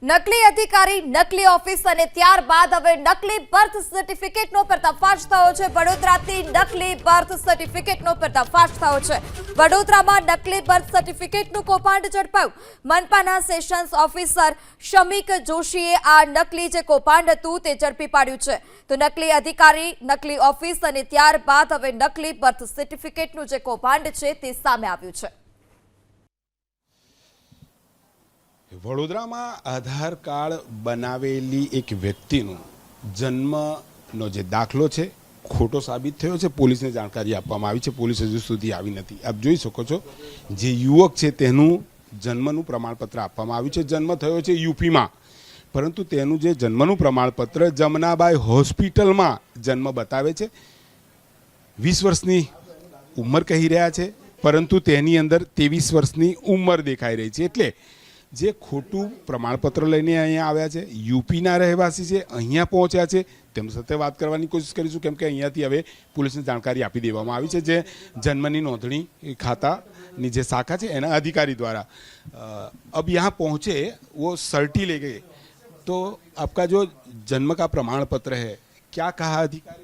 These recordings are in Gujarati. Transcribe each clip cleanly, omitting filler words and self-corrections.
નકલી અધિકારી, નકલી ઓફિસ અને ત્યારબાદ હવે નકલી બર્થ સર્ટિફિકેટનો પર્દાફાશ થયો છે। વડોદરાથી નકલી બર્થ સર્ટિફિકેટનો પર્દાફાશ થયો છે। વડોદરામાં નકલી બર્થ સર્ટિફિકેટનું કૌભાંડ ઝડપાયું। મનપાના સેશન્સ ઓફિસર શમિક જોશીએ આ નકલી જે કૌભાંડ હતું તે ઝડપી પાડ્યું છે। તો નકલી અધિકારી, નકલી ઓફિસ અને ત્યારબાદ હવે નકલી બર્થ સર્ટિફિકેટનું જે કૌભાંડ છે તે સામે આવ્યું છે। વડોદરામાં આધાર કાર્ડ બનાવેલી એક વ્યક્તિનો જન્મનો જે દાખલો છે ખોટો સાબિત થયો છે। પોલીસને જાણકારી આપવામાં આવી છે, પોલીસ હજુ સુધી આવી નથી। આપ જોઈ શકો છો જે યુવક છે તેનું જન્મનું પ્રમાણપત્ર આપવામાં આવ્યું છે। જન્મ થયો છે યુપીમાં, પરંતુ તેનું જે જન્મનું પ્રમાણપત્ર જમનાબાઈ હોસ્પિટલમાં જન્મ બતાવે છે। 20 વર્ષની ઉંમર કહી રહ્યા છે, પરંતુ તેની અંદર 23 વર્ષની ઉંમર દેખાઈ રહી છે। એટલે જે ખોટું પ્રમાણપત્ર લઈને અહીંયા આવ્યા છે, યુપીના રહેવાસી છે, અહીંયા પહોંચ્યા છે, તેમની સાથે વાત કરવાની કોશિશ કરીશું, કેમ કે અહીંયાથી હવે પોલીસને જાણકારી આપી દેવામાં આવી છે। જે જન્મની નોંધણી ખાતાની જે શાખા છે એના અધિકારી દ્વારા अब यहाँ पहुँचे वो सर्टी ले गए। तो आपका जो जन्म का प्रमाण पत्र है क्या कहा अधिकारी?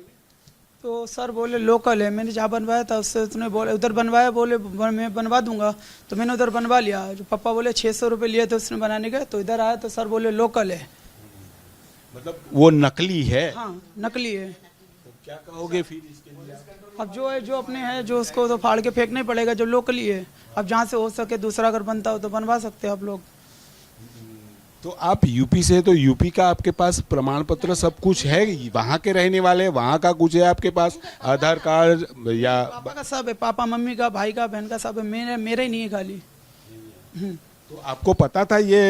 तो सर बोले लोकल है। मैंने जहाँ बनवाया था उससे उसने बोले उधर बनवाया, बोले मैं बनवा दूंगा, तो मैंने उधर बनवा लिया। जो पापा बोले 600 रुपये लिए थे उसने बनाने के, तो इधर आया तो सर बोले लोकल है। मतलब वो नकली है? हाँ नकली है। तो क्या कहोगे फिर इसके लिए? अब जो है जो अपने है जो उसको तो फाड़ के फेंकना ही पड़ेगा, जो लोकली है। अब जहाँ से हो सके दूसरा अगर बनता हो तो बनवा सकते हैं आप लोग। तो आप यूपी से, तो यूपी का आपके पास प्रमाण पत्र सब कुछ है, वहाँ के रहने वाले, वहाँ का कुछ है आपके पास, आधार कार्ड या पापा का सब है, पापा मम्मी का, भाई का, बहन का सब है। मेरे ही नहीं है खाली। तो आपको पता था ये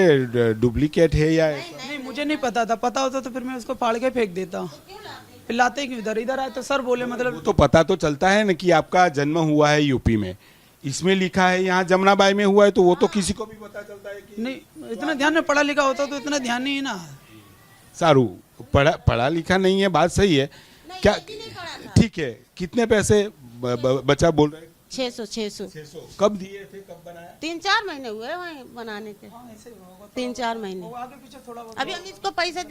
डुप्लीकेट है या ऐसा? नहीं मुझे नहीं पता था। पता होता तो फिर मैं उसको फाड़ के फेंक देता। फिर लाते क्यों इधर आए? तो सर बोले मतलब वो तो पता तो चलता है ना कि आपका जन्म हुआ है यूपी में, इसमें लिखा है यहाँ जमनाबाई में हुआ है, तो वो तो किसी को भी पता चलता है कि नहीं। इतना ध्यान में पढ़ा लिखा होता तो इतना ध्यान नहीं है ना। सारू पढ़ा लिखा नहीं है, बात सही है। क्या ठीक है, कितने पैसे बचा बोल रहे? 600। कब दिए थे, कब बनाया? 3-4 महीने हुए वहीं बनाने के। 3-4 महीने। आगे पीछे थोड़ा अभी हम इसको पैसे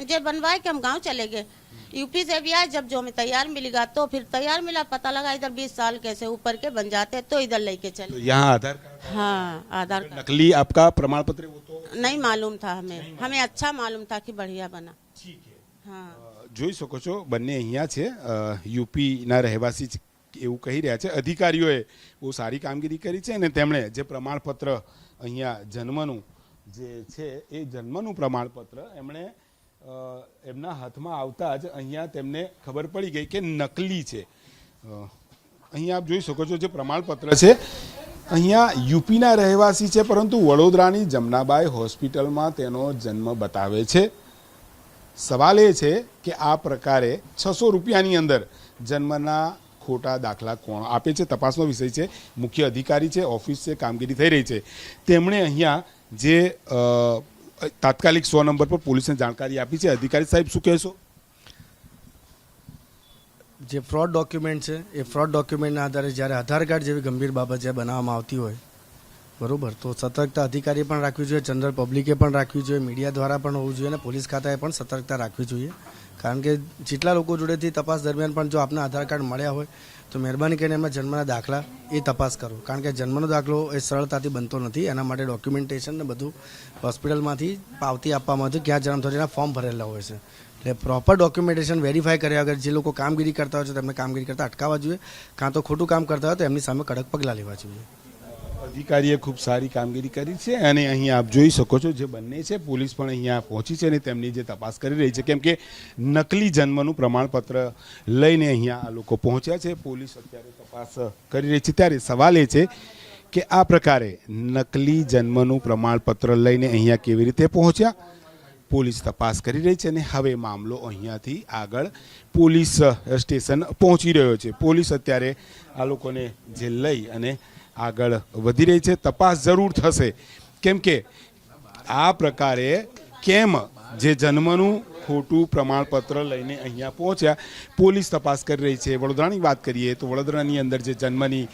जो बनवाए के हम गांव चले गए। यूपी से भी आए, जब जो हमें तैयार मिलेगा तो फिर तैयार मिला, पता लगा इधर 20 साल कैसे ऊपर के बन जाते, तो इधर लेके तो चले। यहाँ आधार कार्ड? हाँ आधार कार्ड नकली आपका प्रमाण पत्र वो तो नहीं मालूम था हमें अच्छा मालूम था कि बढ़िया बना। ठीक है। हाँ જોઈ શકો છો બંને અહીંયા છે, યુપીના રહેવાસી એવું કહી રહ્યા છે। અધિકારીઓએ બહુ સારી કામગીરી કરી છે અને તેમણે જે પ્રમાણપત્ર અહીંયા જન્મનું જે છે એ જન્મનું પ્રમાણપત્ર એમણે એમના હાથમાં આવતા જ અહીંયા તેમને ખબર પડી ગઈ કે નકલી છે। અહીંયા આપ જોઈ શકો છો જે પ્રમાણપત્ર છે અહીંયા યુપીના રહેવાસી છે, પરંતુ વડોદરાની જમનાબાઈ હોસ્પિટલમાં તેનો જન્મ બતાવે છે। સવાલ એ છે કે આ પ્રકારે 600 રૂપિયાની અંદર જન્મના ખોટા દાખલા કોણ આપે છે, તપાસનો વિષય છે। મુખ્ય અધિકારી છે, ઓફિસ છે, કામગીરી થઈ રહી છે। તેમણે અહીંયા જે તાત્કાલિક 100 નંબર પર પોલીસને જાણકારી આપી છે। અધિકારી સાહેબ શું કહેશો? જે ફ્રોડ ડોક્યુમેન્ટ છે એ ફ્રોડ ડોક્યુમેન્ટના આધારે જ્યારે આધાર કાર્ડ જેવી ગંભીર બાબત જે બનાવવામાં આવતી હોય બરોબર, તો સતર્કતા અધિકારીએ પણ રાખવી જોઈએ, જનરલ પબ્લિકે પણ રાખવી જોઈએ, મીડિયા દ્વારા પણ હોવું જોઈએ અને પોલીસ ખાતાએ પણ સતર્કતા રાખવી જોઈએ। કારણ કે જેટલા લોકો જોડેથી તપાસ દરમિયાન પણ જો આપને આધાર કાર્ડ મળ્યા હોય તો મહેરબાની કરીને એમના જન્મના દાખલા એ તપાસ કરો। કારણ કે જન્મનો દાખલો એ સરળતાથી બનતો નથી, એના માટે ડોક્યુમેન્ટેશન ને બધું હોસ્પિટલમાંથી પાવતી આપવામાં આવતી, ક્યાં જન્મ થયો એના ફોર્મ ભરેલા હોય છે। એટલે પ્રોપર ડોક્યુમેન્ટેશન વેરીફાઈ કર્યા વગર જે લોકો કામગીરી કરતા હોય છે તેમને કામગીરી કરતા અટકાવવા જોઈએ, કાં તો ખોટું કામ કરતા હોય તો એમની સામે કડક પગલાં લેવા જોઈએ। અધિકારીએ ખૂબ સારી કામગીરી કરી છે અને અહીંયા આપ જોઈ શકો છો જે બંને છે, પોલીસ પણ અહીંયા પહોંચી છે અને તેમની જે તપાસ કરી રહી છે, કેમ કે નકલી જન્મનું પ્રમાણપત્ર લઈને અહીંયા આ લોકો પહોંચ્યા છે। પોલીસ અત્યારે તપાસ કરી રહી છે। ત્યારે સવાલ એ છે કે આ પ્રકારે નકલી જન્મનું પ્રમાણપત્ર લઈને અહીંયા કેવી રીતે પહોંચ્યા? પોલીસ તપાસ કરી રહી છે અને હવે મામલો અહીંયાથી આગળ પોલીસ સ્ટેશન પહોંચી રહ્યો છે। પોલીસ અત્યારે આ લોકોને જે લઈ અને આગળ વધી રહી છે। તપાસ જરૂર થશે, કેમ કે આ પ્રકારે કેમ જે જન્મનું ખોટું પ્રમાણપત્ર લઈને અહીંયા પહોંચ્યા, પોલીસ તપાસ કરી રહી છે। વડોદરાની વાત કરીએ તો વડોદરાની અંદર જે જન્મની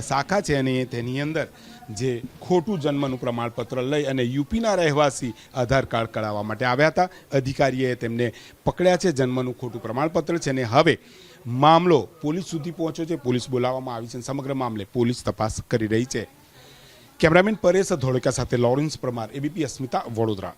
શાખા છે અને તેની અંદર જે ખોટું જન્મનું પ્રમાણપત્ર લઈ અને યુપીના રહેવાસી આધાર કાર્ડ કઢાવવા માટે આવ્યા હતા. અધિકારીએ તેમને પકડ્યા છે. જન્મનું ખોટું પ્રમાણપત્ર છે અને હવે મામલો પોલીસ સુધી પહોંચ્યો છે. પોલીસ બોલાવવામાં આવી છે. સમગ્ર મામલે પોલીસ તપાસ કરી રહી છે. કેમેરામેન પરેશ ધોળકા સાથે લોરેન્સ પરમાર, એબીપી અસ્મિતા, વડોદરા.